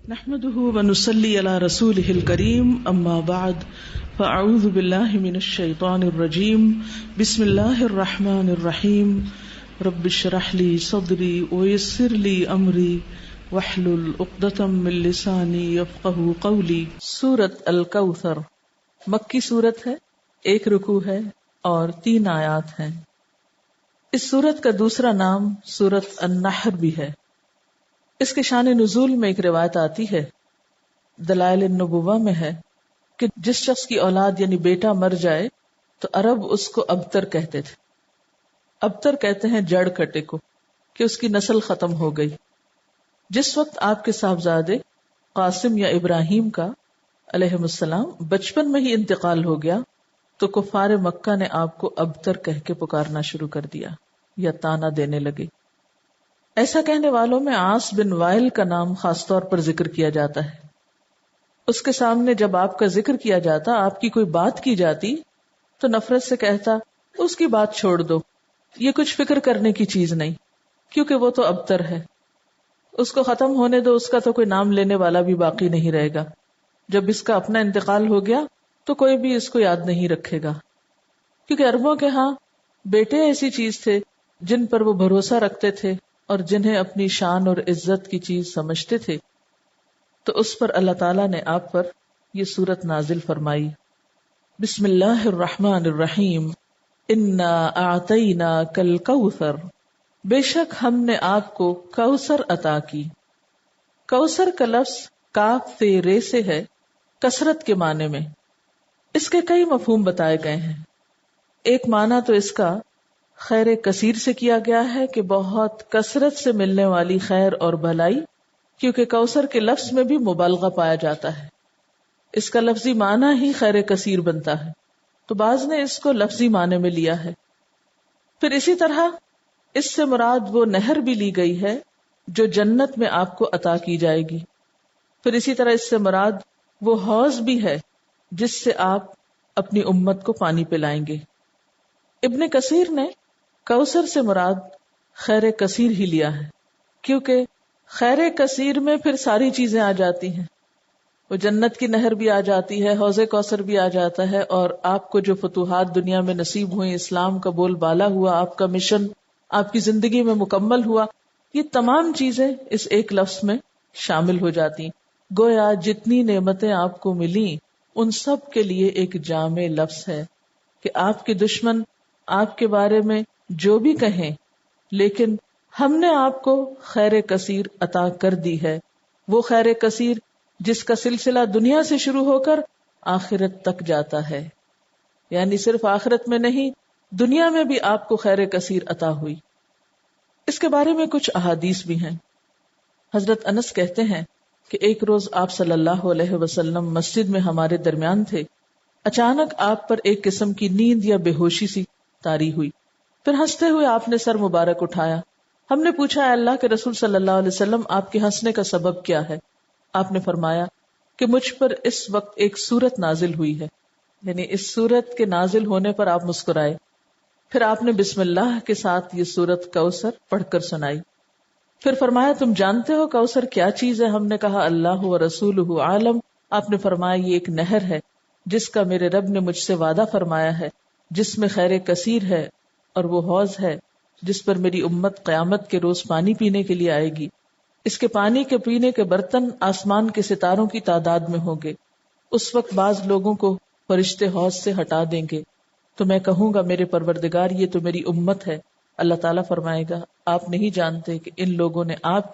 نحمده ونصلي على رسوله الكريم اما بعد فاعوذ بالله من الشيطان الرجيم بسم الله الرحمن الرحيم رب اشرح لي صدري ويسر لي امري واحلل عقدة من لساني يفقهوا قولي۔ سورۃ الکوثر مکی سورت ہے، 1 رکوع ہے اور 3 آیات ہیں۔ اس سورت کا دوسرا نام سورۃ النحر بھی ہے۔ اس کے شان نزول میں ایک روایت آتی ہے، دلائل النبوہ میں ہے کہ جس شخص کی اولاد یعنی بیٹا مر جائے تو عرب اس کو ابتر کہتے تھے۔ ابتر کہتے ہیں جڑ کٹے کو، کہ اس کی نسل ختم ہو گئی۔ جس وقت آپ کے صاحبزادے قاسم یا ابراہیم کا علیہ السلام بچپن میں ہی انتقال ہو گیا تو کفار مکہ نے آپ کو ابتر کہہ کے پکارنا شروع کر دیا یا طعنہ دینے لگے۔ ایسا کہنے والوں میں عاص بن وائل کا نام خاص طور پر ذکر کیا جاتا ہے۔ اس کے سامنے جب آپ کا ذکر کیا جاتا، آپ کی کوئی بات کی جاتی تو نفرت سے کہتا اس کی بات چھوڑ دو، یہ کچھ فکر کرنے کی چیز نہیں، کیونکہ وہ تو ابتر ہے، اس کو ختم ہونے دو، اس کا تو کوئی نام لینے والا بھی باقی نہیں رہے گا۔ جب اس کا اپنا انتقال ہو گیا تو کوئی بھی اس کو یاد نہیں رکھے گا، کیونکہ عربوں کے ہاں بیٹے ایسی چیز تھے جن پر وہ بھروسہ رکھتے تھے اور جنہیں اپنی شان اور عزت کی چیز سمجھتے تھے۔ تو اس پر اللہ تعالیٰ نے آپ پر یہ سورت نازل فرمائی۔ بسم اللہ الرحمن الرحیم، انا اعطیناک الکوثر، بے شک ہم نے آپ کو کوثر عطا کی۔ کوثر کا لفظ کاف سے رے سے ہے، کثرت کے معنی میں۔ اس کے کئی مفہوم بتائے گئے ہیں۔ ایک معنی تو اس کا خیر کثیر سے کیا گیا ہے کہ بہت کثرت سے ملنے والی خیر اور بھلائی، کیونکہ کوثر کے لفظ میں بھی مبالغہ پایا جاتا ہے، اس کا لفظی معنی ہی خیر کثیر بنتا ہے، تو بعض نے اس کو لفظی معنی میں لیا ہے۔ پھر اسی طرح اس سے مراد وہ نہر بھی لی گئی ہے جو جنت میں آپ کو عطا کی جائے گی۔ پھر اسی طرح اس سے مراد وہ حوض بھی ہے جس سے آپ اپنی امت کو پانی پلائیں گے۔ ابن کثیر نے کوثر سے مراد خیر کثیر ہی لیا ہے، کیونکہ خیر کثیر میں پھر ساری چیزیں آ جاتی ہیں، وہ جنت کی نہر بھی آ جاتی ہے، حوض کوثر بھی آ جاتا ہے، اور آپ کو جو فتوحات دنیا میں نصیب ہوئی، اسلام کا بول بالا ہوا، آپ کا مشن آپ کی زندگی میں مکمل ہوا، یہ تمام چیزیں اس ایک لفظ میں شامل ہو جاتی۔ گویا جتنی نعمتیں آپ کو ملیں ان سب کے لیے ایک جامع لفظ ہے کہ آپ کے دشمن آپ کے بارے میں جو بھی کہیں، لیکن ہم نے آپ کو خیر کثیر عطا کر دی ہے، وہ خیر کثیر جس کا سلسلہ دنیا سے شروع ہو کر آخرت تک جاتا ہے، یعنی صرف آخرت میں نہیں، دنیا میں بھی آپ کو خیر کثیر عطا ہوئی۔ اس کے بارے میں کچھ احادیث بھی ہیں۔ حضرت انس کہتے ہیں کہ ایک روز آپ صلی اللہ علیہ وسلم مسجد میں ہمارے درمیان تھے، اچانک آپ پر ایک قسم کی نیند یا بے ہوشی سی طاری ہوئی، پھر ہنستے ہوئے آپ نے سر مبارک اٹھایا۔ ہم نے پوچھا، اے اللہ کے رسول صلی اللہ علیہ وسلم، آپ کے ہنسنے کا سبب کیا ہے؟ آپ نے فرمایا کہ مجھ پر اس وقت ایک سورت نازل ہوئی ہے، یعنی اس سورت کے نازل ہونے پر آپ مسکرائے۔ پھر آپ نے بسم اللہ کے ساتھ یہ سورت کوثر پڑھ کر سنائی۔ پھر فرمایا، تم جانتے ہو کوثر کیا چیز ہے؟ ہم نے کہا، اللہ و رسولہ عالم۔ آپ نے فرمایا، یہ ایک نہر ہے جس کا میرے رب نے مجھ سے وعدہ فرمایا ہے، جس میں خیر کثیر ہے، اور وہ حوض ہے جس پر میری امت قیامت کے روز پانی پینے کے لیے آئے گی۔ اس کے پانی کے پینے کے برتن آسمان کے ستاروں کی تعداد میں ہوں گے۔ اس وقت بعض لوگوں کو فرشتے حوض سے ہٹا دیں گے تو میں کہوں گا، میرے پروردگار، یہ تو میری امت ہے۔ اللہ تعالیٰ فرمائے گا، آپ نہیں جانتے کہ ان لوگوں نے آپ